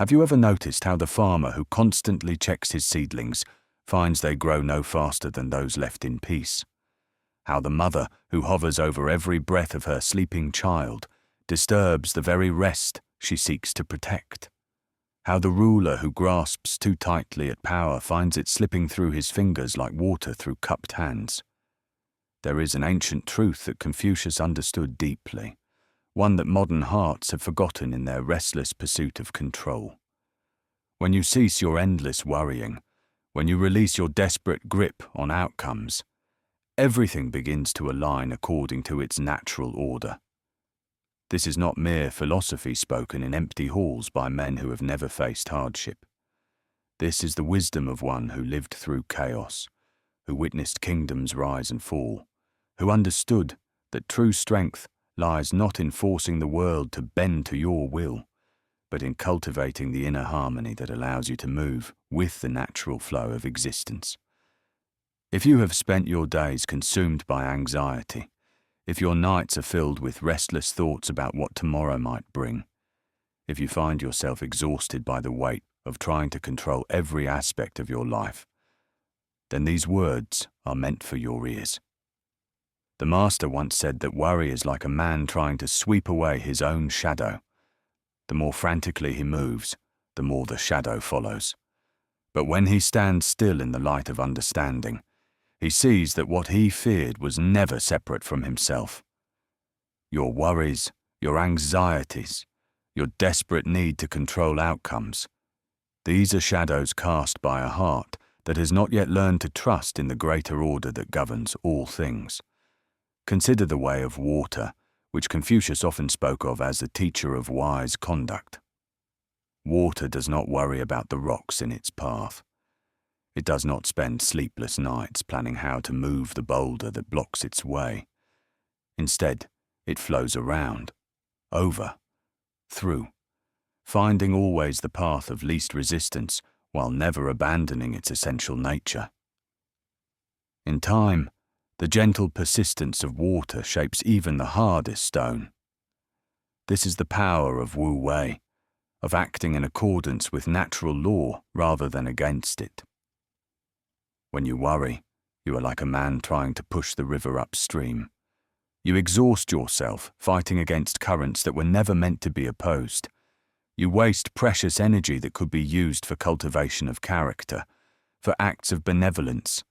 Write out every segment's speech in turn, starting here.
Have you ever noticed how the farmer who constantly checks his seedlings finds they grow no faster than those left in peace? How the mother who hovers over every breath of her sleeping child disturbs the very rest she seeks to protect? How the ruler who grasps too tightly at power finds it slipping through his fingers like water through cupped hands? There is an ancient truth that Confucius understood deeply, one that modern hearts have forgotten in their restless pursuit of control. When you cease your endless worrying, when you release your desperate grip on outcomes, everything begins to align according to its natural order. This is not mere philosophy spoken in empty halls by men who have never faced hardship. This is the wisdom of one who lived through chaos, who witnessed kingdoms rise and fall, who understood that true strength lies not in forcing the world to bend to your will, but in cultivating the inner harmony that allows you to move with the natural flow of existence. If you have spent your days consumed by anxiety, if your nights are filled with restless thoughts about what tomorrow might bring, if you find yourself exhausted by the weight of trying to control every aspect of your life, then these words are meant for your ears. The master once said that worry is like a man trying to sweep away his own shadow. The more frantically he moves, the more the shadow follows. But when he stands still in the light of understanding, he sees that what he feared was never separate from himself. Your worries, your anxieties, your desperate need to control outcomes, these are shadows cast by a heart that has not yet learned to trust in the greater order that governs all things. Consider the way of water, which Confucius often spoke of as the teacher of wise conduct. Water does not worry about the rocks in its path. It does not spend sleepless nights planning how to move the boulder that blocks its way. Instead, it flows around, over, through, finding always the path of least resistance while never abandoning its essential nature. In time, the gentle persistence of water shapes even the hardest stone. This is the power of Wu Wei, of acting in accordance with natural law rather than against it. When you worry, you are like a man trying to push the river upstream. You exhaust yourself fighting against currents that were never meant to be opposed. You waste precious energy that could be used for cultivation of character, for acts of benevolence,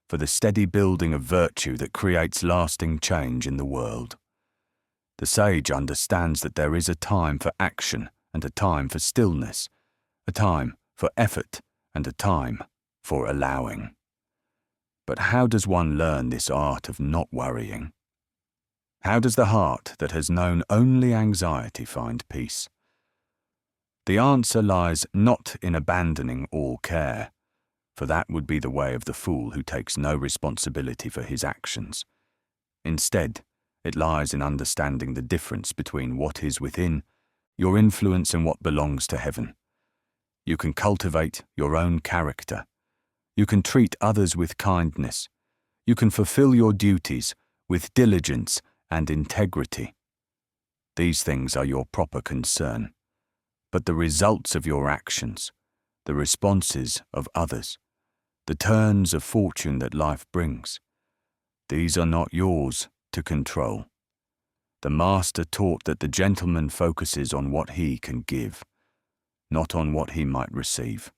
for the steady building of virtue that creates lasting change in the world. The sage understands that there is a time for action and a time for stillness, a time for effort and a time for allowing. But how does one learn this art of not worrying? How does the heart that has known only anxiety find peace? The answer lies not in abandoning all care, for that would be the way of the fool who takes no responsibility for his actions. Instead, it lies in understanding the difference between what is within your influence and what belongs to heaven. You can cultivate your own character. You can treat others with kindness. You can fulfill your duties with diligence and integrity. These things are your proper concern. But the results of your actions, the responses of others, the turns of fortune that life brings, these are not yours to control. The master taught that the gentleman focuses on what he can give, not on what he might receive.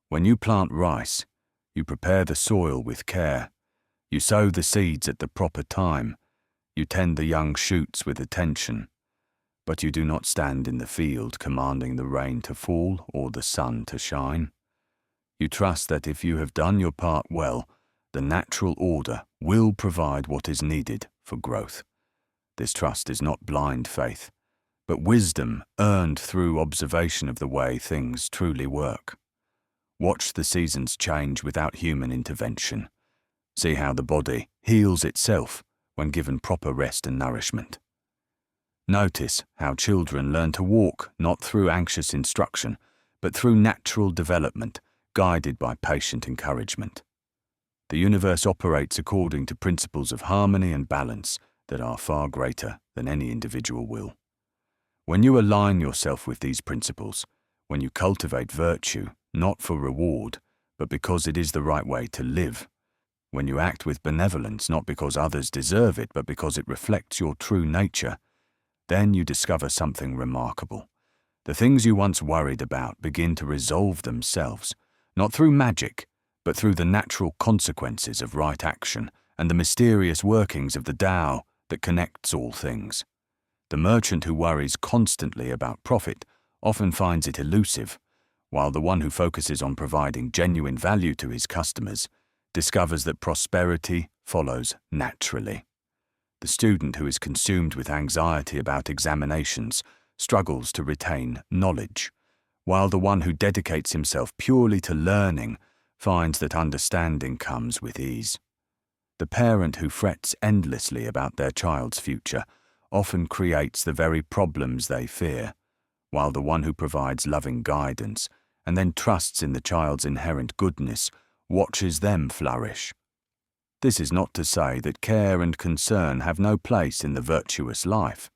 When you plant rice, you prepare the soil with care. You sow the seeds at the proper time. You tend the young shoots with attention. But you do not stand in the field commanding the rain to fall or the sun to shine. You trust that if you have done your part well, the natural order will provide what is needed for growth. This trust is not blind faith, but wisdom earned through observation of the way things truly work. Watch the seasons change without human intervention. See how the body heals itself when given proper rest and nourishment. Notice how children learn to walk not through anxious instruction, but through natural development, guided by patient encouragement. The universe operates according to principles of harmony and balance that are far greater than any individual will. When you align yourself with these principles, when you cultivate virtue, not for reward, but because it is the right way to live, when you act with benevolence, not because others deserve it, but because it reflects your true nature, then you discover something remarkable. The things you once worried about begin to resolve themselves, not through magic, but through the natural consequences of right action and the mysterious workings of the Tao that connects all things. The merchant who worries constantly about profit often finds it elusive, while the one who focuses on providing genuine value to his customers discovers that prosperity follows naturally. The student who is consumed with anxiety about examinations struggles to retain knowledge, while the one who dedicates himself purely to learning finds that understanding comes with ease. The parent who frets endlessly about their child's future often creates the very problems they fear, while the one who provides loving guidance and then trusts in the child's inherent goodness watches them flourish. This is not to say that care and concern have no place in the virtuous life.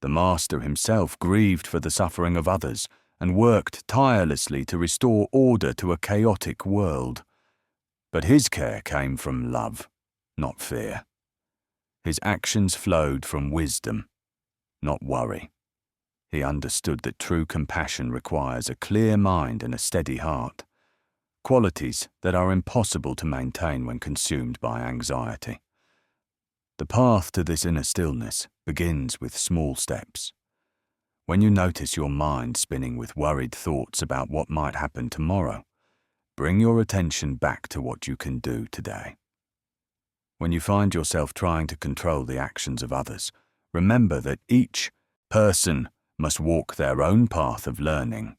The master himself grieved for the suffering of others and worked tirelessly to restore order to a chaotic world. But his care came from love, not fear. His actions flowed from wisdom, not worry. He understood that true compassion requires a clear mind and a steady heart, qualities that are impossible to maintain when consumed by anxiety. The path to this inner stillness begins with small steps. When you notice your mind spinning with worried thoughts about what might happen tomorrow, bring your attention back to what you can do today. When you find yourself trying to control the actions of others, remember that each person must walk their own path of learning.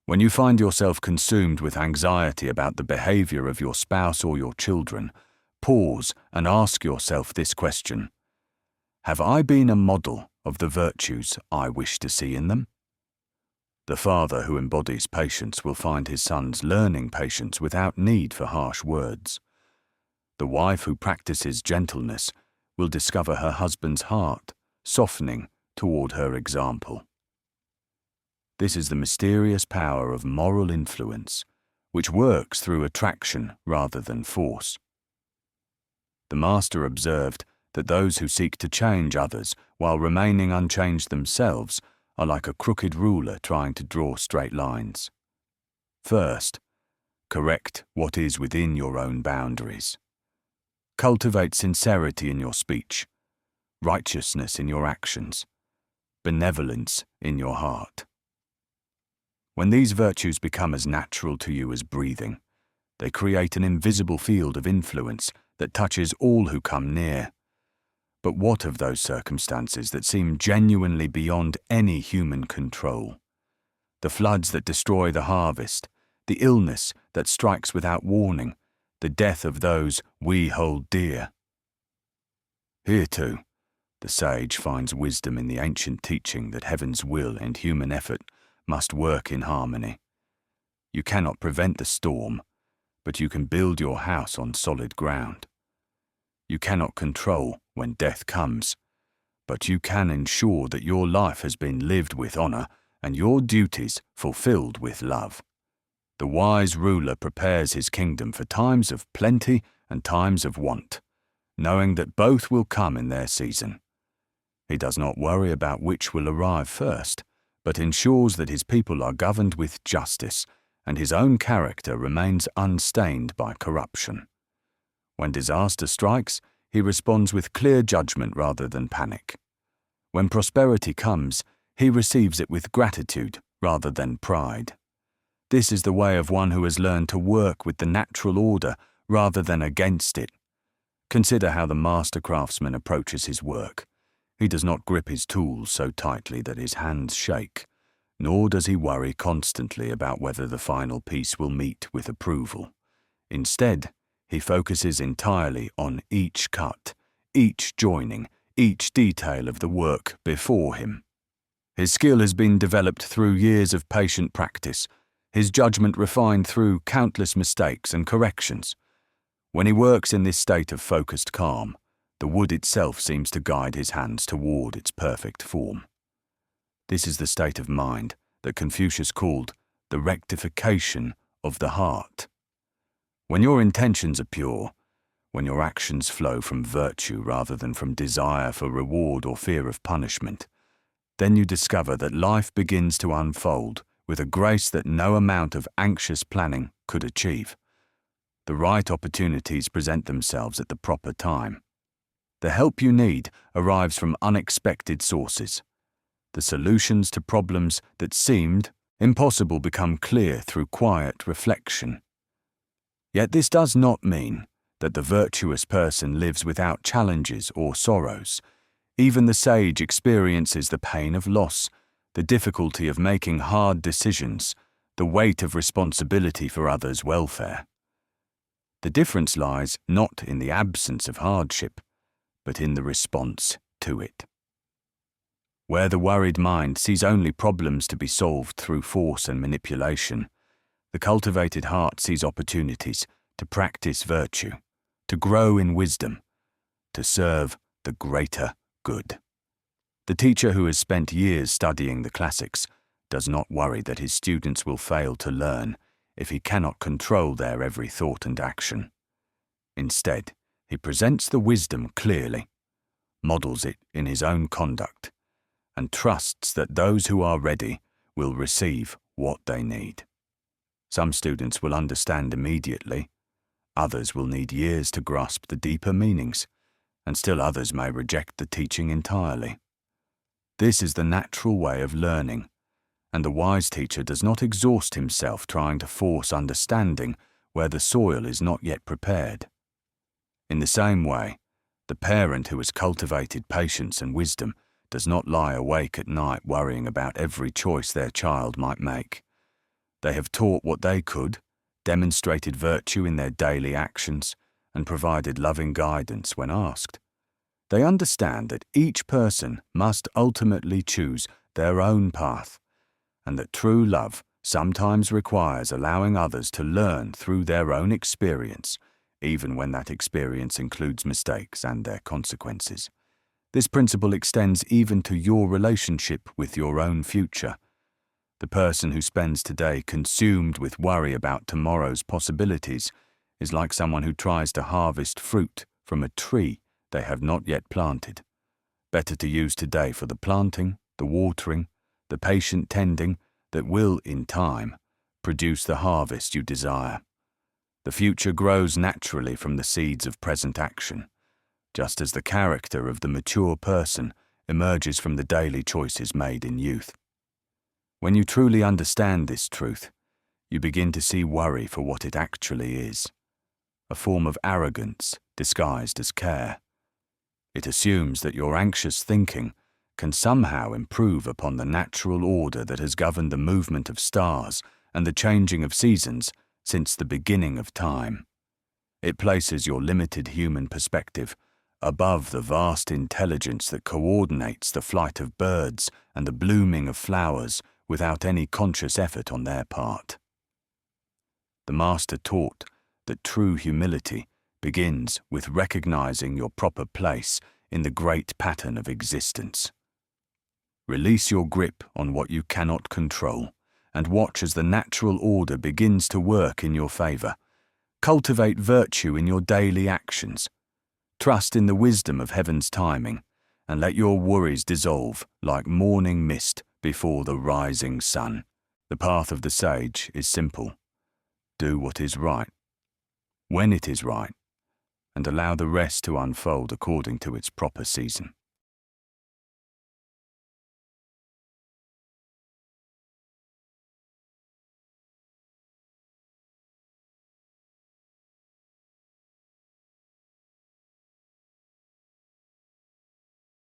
When you find yourself consumed with anxiety about the behavior of your spouse or your children, pause and ask yourself this question: have I been a model of the virtues I wish to see in them? The father who embodies patience will find his sons learning patience without need for harsh words. The wife who practices gentleness will discover her husband's heart softening toward her example. This is the mysterious power of moral influence, which works through attraction rather than force. The master observed that those who seek to change others while remaining unchanged themselves are like a crooked ruler trying to draw straight lines. First, correct what is within your own boundaries. Cultivate sincerity in your speech, righteousness in your actions, benevolence in your heart. When these virtues become as natural to you as breathing, they create an invisible field of influence that touches all who come near. But what of those circumstances that seem genuinely beyond any human control? The floods that destroy the harvest, the illness that strikes without warning, the death of those we hold dear. Here too, the sage finds wisdom in the ancient teaching that heaven's will and human effort must work in harmony. You cannot prevent the storm, but you can build your house on solid ground. You cannot control when death comes, but you can ensure that your life has been lived with honor and your duties fulfilled with love. The wise ruler prepares his kingdom for times of plenty and times of want, knowing that both will come in their season. He does not worry about which will arrive first, but ensures that his people are governed with justice and his own character remains unstained by corruption. When disaster strikes, he responds with clear judgment rather than panic. When prosperity comes, he receives it with gratitude rather than pride. This is the way of one who has learned to work with the natural order rather than against it. Consider how the master craftsman approaches his work. He does not grip his tools so tightly that his hands shake, nor does he worry constantly about whether the final piece will meet with approval. Instead, he focuses entirely on each cut, each joining, each detail of the work before him. His skill has been developed through years of patient practice, his judgment refined through countless mistakes and corrections. When he works in this state of focused calm, the wood itself seems to guide his hands toward its perfect form. This is the state of mind that Confucius called the rectification of the heart. When your intentions are pure, when your actions flow from virtue rather than from desire for reward or fear of punishment, then you discover that life begins to unfold with a grace that no amount of anxious planning could achieve. The right opportunities present themselves at the proper time. The help you need arrives from unexpected sources. The solutions to problems that seemed impossible become clear through quiet reflection. Yet this does not mean that the virtuous person lives without challenges or sorrows. Even the sage experiences the pain of loss, the difficulty of making hard decisions, the weight of responsibility for others' welfare. The difference lies not in the absence of hardship, but in the response to it. Where the worried mind sees only problems to be solved through force and manipulation, the cultivated heart sees opportunities to practice virtue, to grow in wisdom, to serve the greater good. The teacher who has spent years studying the classics does not worry that his students will fail to learn if he cannot control their every thought and action. Instead, he presents the wisdom clearly, models it in his own conduct, and trusts that those who are ready will receive what they need. Some students will understand immediately, others will need years to grasp the deeper meanings, and still others may reject the teaching entirely. This is the natural way of learning, and the wise teacher does not exhaust himself trying to force understanding where the soil is not yet prepared. In the same way, the parent who has cultivated patience and wisdom does not lie awake at night worrying about every choice their child might make. They have taught what they could, demonstrated virtue in their daily actions, and provided loving guidance when asked. They understand that each person must ultimately choose their own path, and that true love sometimes requires allowing others to learn through their own experience, even when that experience includes mistakes and their consequences. This principle extends even to your relationship with your own future. The person who spends today consumed with worry about tomorrow's possibilities is like someone who tries to harvest fruit from a tree they have not yet planted. Better to use today for the planting, the watering, the patient tending that will, in time, produce the harvest you desire. The future grows naturally from the seeds of present action, just as the character of the mature person emerges from the daily choices made in youth. When you truly understand this truth, you begin to see worry for what it actually is, a form of arrogance disguised as care. It assumes that your anxious thinking can somehow improve upon the natural order that has governed the movement of stars and the changing of seasons since the beginning of time. It places your limited human perspective above the vast intelligence that coordinates the flight of birds and the blooming of flowers without any conscious effort on their part. The Master taught that true humility begins with recognizing your proper place in the great pattern of existence. Release your grip on what you cannot control and watch as the natural order begins to work in your favor. Cultivate virtue in your daily actions. Trust in the wisdom of heaven's timing and let your worries dissolve like morning mist before the rising sun. The path of the sage is simple. Do what is right, when it is right, and allow the rest to unfold according to its proper season.